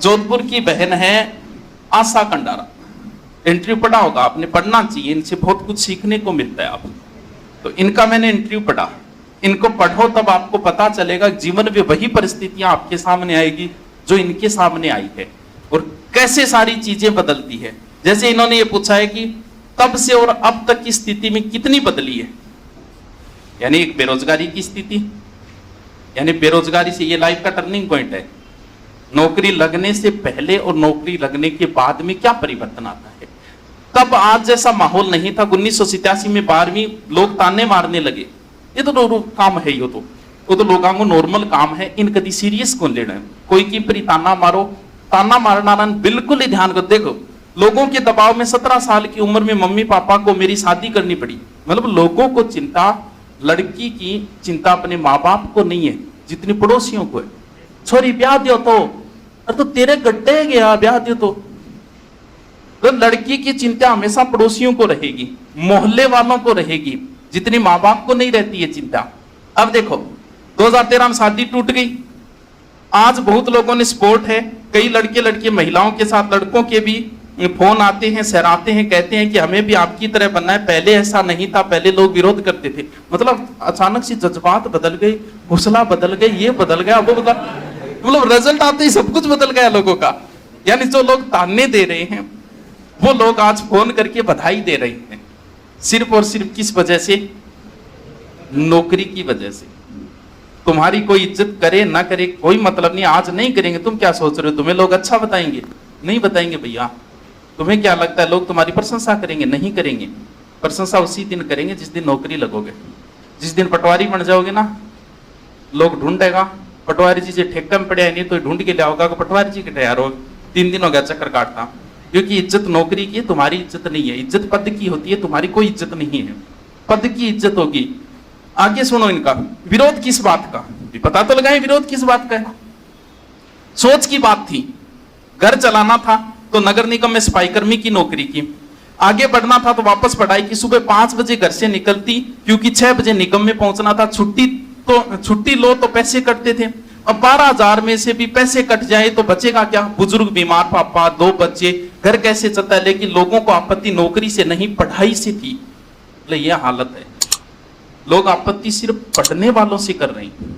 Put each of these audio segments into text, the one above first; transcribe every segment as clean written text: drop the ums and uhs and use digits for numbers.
जोधपुर की बहन है आशा कंडारा, इंटरव्यू पढ़ा होगा आपने, पढ़ना चाहिए, इनसे बहुत कुछ सीखने को मिलता है आप। तो इनका मैंने इंटरव्यू पढ़ा, इनको पढ़ो तब आपको पता चलेगा जीवन में वही परिस्थितियां आपके सामने आएगी जो इनके सामने आई है, और कैसे सारी चीजें बदलती है। जैसे इन्होंने ये पूछा है कि तब से और अब तक की स्थिति में कितनी बदली है, यानी एक बेरोजगारी की स्थिति, यानी बेरोजगारी से ये लाइफ का टर्निंग पॉइंट है। नौकरी लगने से पहले और नौकरी लगने के बाद में क्या परिवर्तन आता है। तब आज जैसा माहौल नहीं था। 1987 में 12वीं लोग ताने मारने लगे, ये तो काम है, ये तो लोगों को नॉर्मल काम है, इन कभी सीरियस कौन लेना है। कोई की परी ताना मारो, ताना मारना बिल्कुल ही ध्यान कर। देखो लोगों के दबाव में 17 साल की उम्र में मम्मी पापा को मेरी शादी करनी पड़ी। मतलब लोगों को चिंता, लड़की की चिंता अपने माँ बाप को नहीं है जितनी पड़ोसियों को है। छोरी ब्याह दियो तो तेरे गड्ढे गया, ब्याह दियो तो लड़की की चिंता हमेशा पड़ोसियों को रहेगी, मोहल्ले वालों को रहेगी, जितनी माँ बाप को नहीं रहती है चिंता। अब देखो 2013 में शादी टूट गई, आज बहुत लोगों ने सपोर्ट है, कई लड़के लड़की महिलाओं के साथ लड़कों के भी फोन आते हैं, सहराते हैं, कहते हैं कि हमें भी आपकी तरह बनना है, पहले ऐसा नहीं था, पहले लोग विरोध करते थे। मतलब अचानक से जज्बात बदल गए, हौसला बदल गए, ये बदल गया, वो बदल, मतलब रिजल्ट आते ही सब कुछ बदल गया लोगों का। यानी जो लोग ताने दे रहे हैं वो लोग आज फोन करके बधाई दे रहे हैं, सिर्फ और सिर्फ किस वजह से, नौकरी की वजह से। तुम्हारी कोई इज्जत करे ना करे कोई मतलब नहीं, आज नहीं करेंगे, तुम क्या सोच रहे हो तुम्हें लोग अच्छा बताएंगे? नहीं बताएंगे भैया। तुम्हें क्या लगता है लोग तुम्हारी प्रशंसा करेंगे? नहीं करेंगे। प्रशंसा उसी दिन करेंगे जिस दिन नौकरी लगोगे, जिस दिन पटवारी बन जाओगे ना, लोग ढूंढेगा पटवारी जी से ठेका में पड़े, नहीं तो ढूंढ के ले आओगा पटवारी जी के तैयार हो, 3 दिन हो गया चक्कर काटता। क्योंकि इज्जत नौकरी की है, तुम्हारी इज्जत नहीं है। इज्जत पद की होती है, तुम्हारी कोई इज्जत नहीं है, पद की इज्जत होगी। आगे सुनो इनका विरोध किस बात का, पता तो लगाए विरोध किस बात का है। सोच की बात थी, घर चलाना था तो नगर निगम में सफाई कर्मी की नौकरी की, आगे बढ़ना था तो वापस पढ़ाई की। सुबह 5 बजे घर से निकलती क्योंकि 6 बजे निगम में पहुंचना था। छुट्टी लो तो पैसे कटते थे। अब 12,000 में से भी पैसे कट जाए तो बचेगा क्या? बुजुर्ग, बीमार पापा, 2 बच्चे, घर कैसे चलता है? लेकिन लोगों को आपत्ति नौकरी से नहीं पढ़ाई से थी। यह हालत है, लोग आपत्ति सिर्फ पढ़ने वालों से कर रहे हैं।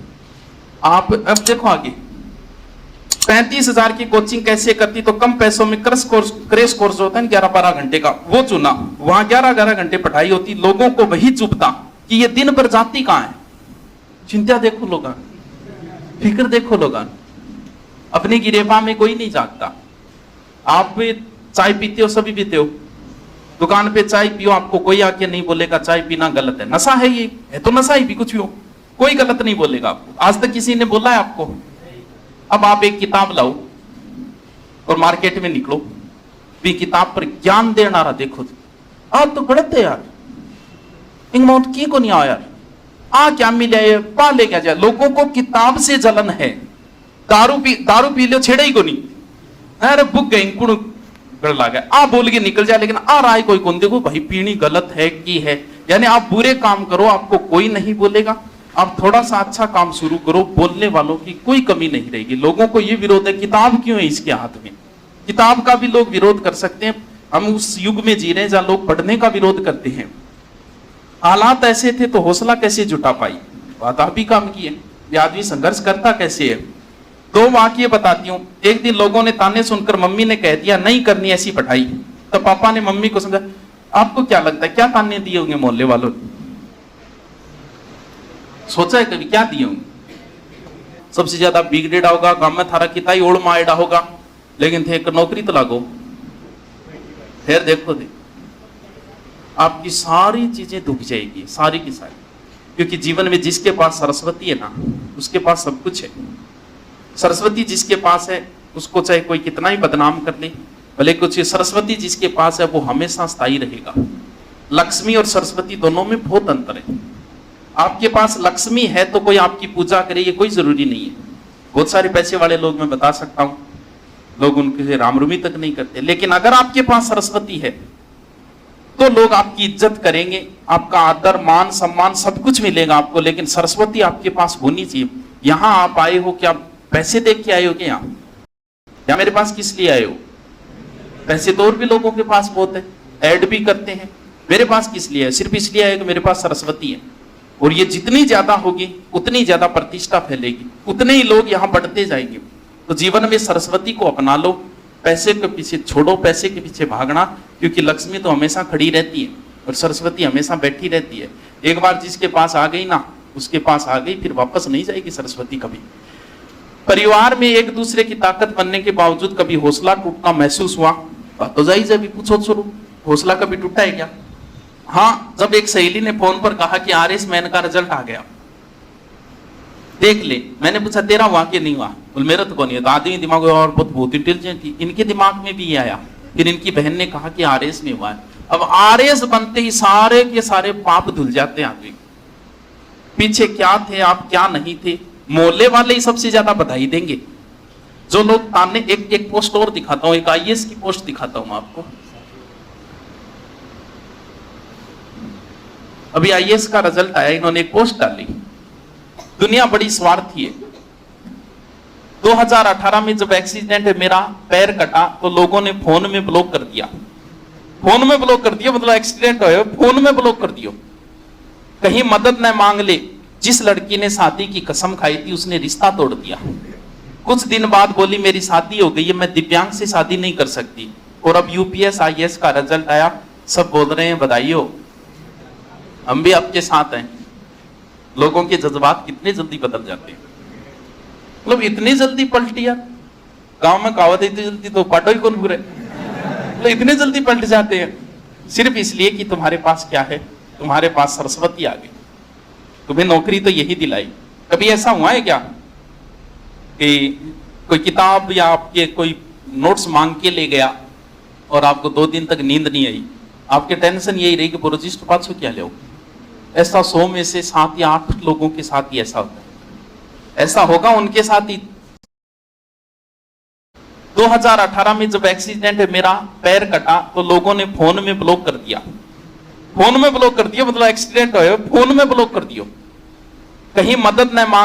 आप अब देखो आगे 35,000 की कोचिंग कैसे करती, तो कम पैसों में क्रैश कोर्स होता है 11-12 घंटे का, वो चुना। वहां 11-11 घंटे पढ़ाई होती, लोगों को वही चुभता कि ये दिन भर जाती कहां है। चिंता देखो लोग, फिक्र देखो लोग, अपनी गिरेबा में कोई नहीं जागता। आप चाय पीते हो, सभी पीते हो, दुकान पे चाय पियो, आपको कोई आके नहीं बोलेगा चाय पीना गलत है, नशा है, ये है तो नशा ही भी, कुछ भी हो, कोई गलत नहीं बोलेगा आपको। आज तक किसी ने बोला है आपको? अब आप एक किताब लाओ और मार्केट में निकलो, भी किताब पर ज्ञान देना रहा, देखो आज तो गलत है यार, इंगमाउंट की को नहीं आओ यार, आ क्या मिले पा ले क्या जाए। लोगों को किताब से जलन है। दारू पी लो छेड़े ही को नहीं, अरे बुक गई कुड़ गड़ ला गया, आ बोल के निकल जाए, लेकिन आ रहा है कोई कौन, देखो भाई पीनी गलत है की है। यानी आप बुरे काम करो आपको कोई नहीं बोलेगा, आप थोड़ा सा अच्छा काम शुरू करो, बोलने वालों की कोई कमी नहीं रहेगी। लोगों को ये विरोध है, किताब क्यों है इसके हाथ में, किताब का भी लोग विरोध कर सकते हैं। हम उस युग में जी रहे हैं जहां लोग पढ़ने का विरोध करते हैं। हालात ऐसे थे तो हौसला कैसे जुटा पाई, बात आप ही काम की है। ये आदमी संघर्ष करता कैसे है। 2 वाक्य बताती हूँ। एक दिन लोगों ने ताने सुनकर मम्मी ने कह दिया नहीं करनी ऐसी पढ़ाई, तो पापा ने मम्मी को समझा। आपको क्या लगता है क्या ताने दिए होंगे मोहल्ले वालों ने? सोचा है कभी क्या दिए होंगे? सबसे ज्यादा बिगड़ेड़ा होगा गांव में थारा किताई ओढ़ माएड़ा होगा, लेकिन थे एक नौकरी तो लागो, फिर देखो आपकी सारी चीजें दुख जाएगी, सारी की सारी। क्योंकि जीवन में जिसके पास सरस्वती है ना, उसके पास सब कुछ है। सरस्वती जिसके पास है उसको चाहे कोई कितना ही बदनाम कर ले, भले कुछ, सरस्वती जिसके पास है वो हमेशा स्थायी रहेगा। लक्ष्मी और सरस्वती दोनों में बहुत अंतर है। आपके पास लक्ष्मी है तो कोई आपकी पूजा करे ये कोई जरूरी नहीं है। बहुत सारे पैसे वाले लोग मैं बता सकता हूं, लोग उनके रामरुमी तक नहीं करते। लेकिन अगर आपके पास सरस्वती है तो लोग आपकी इज्जत करेंगे, आपका आदर मान सम्मान सब कुछ मिलेगा आपको। लेकिन सरस्वती आपके पास होनी चाहिए। यहां आप आए हो क्या पैसे देख के आए हो क्या? या मेरे पास किस लिए आए हो? पैसे तो और भी लोगों के पास बहुत है, ऐड भी करते हैं। मेरे पास किस लिए है? सिर्फ इसलिए आए कि मेरे पास सरस्वती है, और ये जितनी ज्यादा होगी उतनी ज्यादा प्रतिष्ठा फैलेगी, उतने ही लोग यहां बढ़ते जाएंगे। तो जीवन में सरस्वती को अपना लो, पैसे के पीछे छोड़ो, पैसे के पीछे भागना, क्योंकि लक्ष्मी तो हमेशा खड़ी रहती है और सरस्वती हमेशा बैठी रहती है। एक बार जिसके पास आ गई ना, उसके पास आ गई, फिर वापस नहीं जाएगी सरस्वती कभी। परिवार में एक दूसरे की ताकत बनने के बावजूद कभी हौसला टूटना महसूस हुआ? तो जाइए अभी पूछो शुरू, हौसला कभी टूटा है क्या? हाँ, जब एक सहेली ने फोन पर कहा कि आरएस मैन का रिजल्ट आ गया, देख ले। मैंने पूछा तेरा हुआ कि नहीं हुआ? बोल मेरा तो कौन है। तो आदमी दिमाग में और बहुत इंटेलिजेंट थी, इनके दिमाग में भी ये आया। फिर इनकी बहन ने कहा कि आरएस में हुआ है। अब आरएस बनते ही सारे के सारे पाप धुल जाते हैं आदमी। पीछे क्या थे आप, क्या नहीं थे, मोहल्ले वाले ही सबसे ज्यादा बधाई देंगे। जो लोग ताने, एक पोस्ट और दिखाता हूं, एक आईएएस की पोस्ट दिखाता हूं आपको। अभी आईएएस का रिजल्ट आया, इन्होंने एक पोस्ट डाली, दुनिया बड़ी स्वार्थी है। 2018 में जब एक्सीडेंट है, मेरा पैर कटा तो लोगों ने फोन में ब्लॉक कर दिया। फोन में ब्लॉक कर दिया मतलब एक्सीडेंट हो, फोन में ब्लॉक कर दियो। कहीं मदद न मांग ले। जिस लड़की ने शादी की कसम खाई थी उसने रिश्ता तोड़ दिया। कुछ दिन बाद बोली मेरी शादी हो गई है, मैं दिव्यांग से शादी नहीं कर सकती। और अब यूपीएस आईएएस का रिजल्ट आया, सब बोल रहे हैं बधाई हो, हम भी आपके साथ हैं। लोगों के जज्बात कितने जल्दी बदल जाते हैं, मतलब इतनी जल्दी पलटी यार। गांव में कहावत है, इतनी जल्दी तो पाटो ही कौन बुरे, मतलब इतने जल्दी पलट जाते हैं। सिर्फ इसलिए कि तुम्हारे पास क्या है, तुम्हारे पास सरस्वती आ गई, तुम्हें नौकरी तो यही दिलाई। कभी ऐसा हुआ है क्या कि कोई किताब या आपके कोई नोट्स मांग के ले गया और आपको 2 दिन तक नींद नहीं आई, आपके टेंशन यही रही कि प्रोजेक्ट पास क्या ले? ऐसा 100 में से 7 या 8 लोगों के साथ ही ऐसा होता है। ऐसा होगा उनके साथ ही। 2018 में जब एक्सीडेंट है, मेरा पैर कटा तो लोगों ने फोन में ब्लॉक कर दिया। फोन में ब्लॉक कर दिया मतलब एक्सीडेंट हो, फोन में ब्लॉक कर दियो। कहीं मदद न मांग